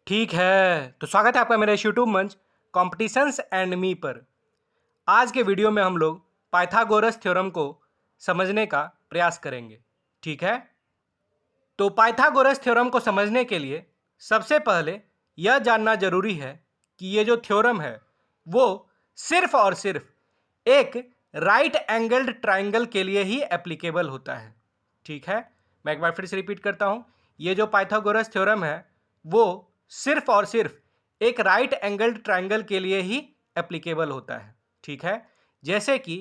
ठीक है, तो स्वागत है आपका मेरे यूट्यूब मंच कॉम्पिटिशन्स एंड मी पर। आज के वीडियो में हम लोग पाइथागोरस थ्योरम को समझने का प्रयास करेंगे। ठीक है, तो पाइथागोरस थ्योरम को समझने के लिए सबसे पहले यह जानना जरूरी है कि ये जो थ्योरम है वो सिर्फ और सिर्फ एक राइट एंगल्ड ट्राइंगल के लिए ही एप्लीकेबल होता है। ठीक है, मैं एक बार फिर से रिपीट करता हूँ, ये जो पाइथागोरस थ्योरम है वो सिर्फ और सिर्फ एक राइट एंगल्ड ट्राइंगल के लिए ही एप्लीकेबल होता है। ठीक है, जैसे कि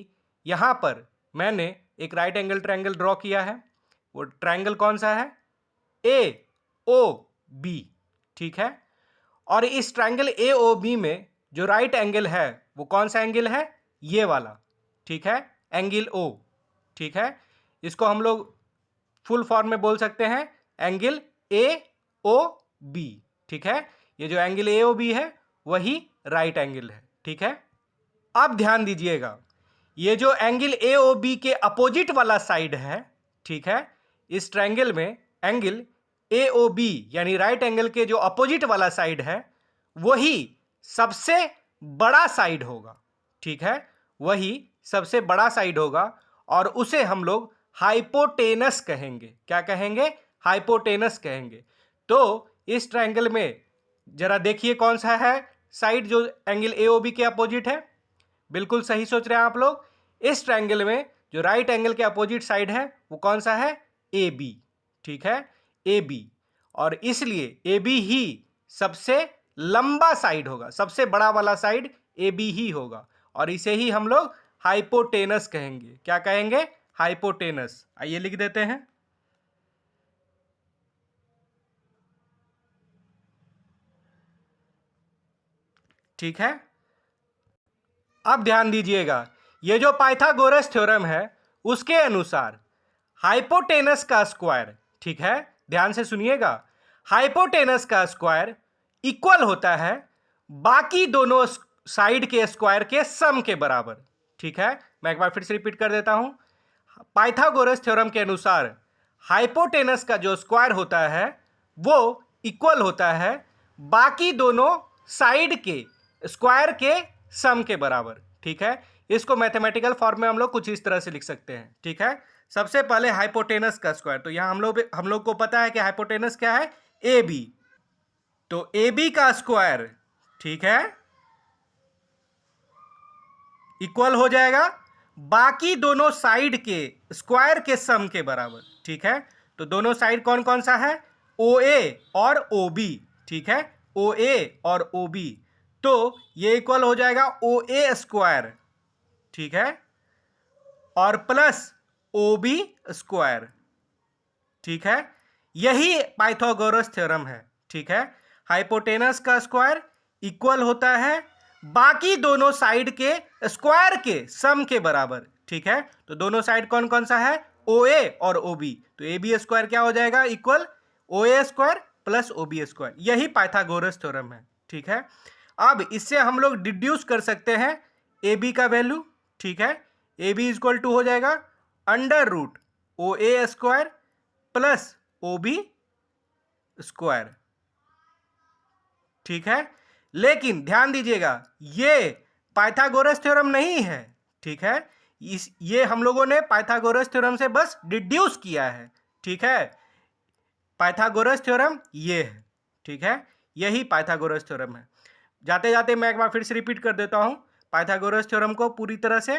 यहाँ पर मैंने एक राइट एंगल ट्राइंगल ड्रॉ किया है। वो ट्राइंगल कौन सा है? ए ओ बी। ठीक है, और इस ट्राइंगल ए ओ बी में जो राइट एंगल है वो कौन सा एंगल है? ये वाला। ठीक है, एंगल ओ। ठीक है, इसको हम लोग फुल फॉर्म में बोल सकते हैं एंगल ए ओ बी। ठीक है, ये जो एंगल ए ओ बी है वही राइट एंगल है। ठीक है, अब ध्यान दीजिएगा, ये जो एंगल ए ओ बी के अपोजिट वाला साइड है, ठीक है, इस ट्रायंगल में एंगल ए ओ बी यानी राइट एंगल के जो अपोजिट वाला साइड है वही सबसे बड़ा साइड होगा। ठीक है, वही सबसे बड़ा साइड होगा और उसे हम लोग हाइपोटेनस कहेंगे। क्या कहेंगे? हाइपोटेनस कहेंगे। तो इस ट्रायंगल में जरा देखिए कौन सा है साइड जो एंगल ए ओ बी के अपोजिट है। बिल्कुल सही सोच रहे हैं आप लोग। इस ट्रायंगल में जो राइट एंगल के अपोजिट साइड है वो कौन सा है? A B. ठीक है, ए बी, और इसलिए ए बी ही सबसे लंबा साइड होगा, सबसे बड़ा वाला साइड ए बी ही होगा, और इसे ही हम लोग हाइपोटेनस कहेंगे। क्या कहेंगे? हाइपोटेनस। आइए लिख देते हैं। ठीक है, अब ध्यान दीजिएगा, ये जो पाइथागोरस थ्योरम है उसके अनुसार हाइपोटेनस का स्क्वायर, ठीक है, ध्यान से सुनिएगा, हाइपोटेनस का स्क्वायर इक्वल होता है बाकी दोनों साइड के स्क्वायर के सम के बराबर। ठीक है, मैं एक बार फिर से रिपीट कर देता हूं, पाइथागोरस थ्योरम के अनुसार हाइपोटेनस का जो स्क्वायर होता है वो इक्वल होता है बाकी दोनों साइड के स्क्वायर के सम के बराबर। ठीक है, इसको मैथमेटिकल फॉर्म में हम लोग कुछ इस तरह से लिख सकते हैं। ठीक है, सबसे पहले हाइपोटेनस का स्क्वायर, तो यहां हम लोग को पता है कि हाइपोटेनस क्या है? A B. तो ए बी का स्क्वायर, ठीक है, इक्वल हो जाएगा बाकी दोनों साइड के स्क्वायर के सम के बराबर। ठीक है, तो दोनों साइड कौन कौन सा है? ओ ए और ओ बी। ठीक है, ओ ए और ओ बी, तो ये इक्वल हो जाएगा ओ ए स्क्वायर, ठीक है, और प्लस ओ बी स्क्वायर। ठीक है, यही पाइथागोरस थ्योरम है। ठीक है, हाइपोटेनस का स्क्वायर इक्वल होता है बाकी दोनों साइड के स्क्वायर के सम के बराबर। ठीक है, तो दोनों साइड कौन कौन सा है? ओ ए और ओ बी, तो ए बी स्क्वायर क्या हो जाएगा? Equal O A square plus O B square. यही पाइथागोरस थ्योरम है। ठीक है, अब इससे हम लोग डिड्यूस कर सकते हैं ए बी का वैल्यू। ठीक है, ए बी इक्वल टू हो जाएगा under root O A square plus O B square. ठीक है, लेकिन ध्यान दीजिएगा ये पाइथागोरस थ्योरम नहीं है। ठीक है, ये हम लोगों ने पाइथागोरस थ्योरम से बस डिड्यूस किया है। ठीक है, पाइथागोरस थ्योरम ये है। ठीक है, यही पाइथागोरस थ्योरम है। जाते जाते मैं एक बार फिर से रिपीट कर देता हूं पाइथागोरस थ्योरम को पूरी तरह से।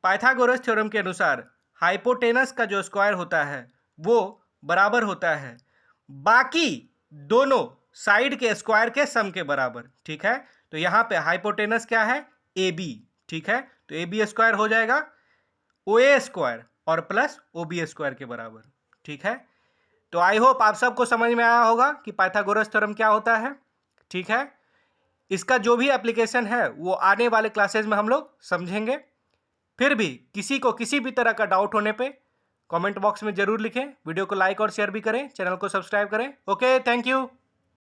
पाइथागोरस थ्योरम के अनुसार हाइपोटेनस का जो स्क्वायर होता है वो बराबर होता है बाकी दोनं साइड के स्क्वायर के सम के बराबर। ठीक है, तो यहां पे हाइपोटेनस क्या है? A B. ठीक है, तो ए बी स्क्वायर हो जाएगा ओ ए स्क्वायर और प्लस ओ बी स्क्वायर के बराबर। ठीक है, तो आई होप आप सबको समझ में आया होगा कि पाइथागोरस थ्योरम क्या होता है। ठीक है, इसका जो भी एप्लीकेशन है वो आने वाले क्लासेस में हम लोग समझेंगे। फिर भी किसी को किसी भी तरह का डाउट होने पे कमेंट बॉक्स में जरूर लिखें, वीडियो को लाइक और शेयर भी करें, चैनल को सब्सक्राइब करें। Okay, thank you.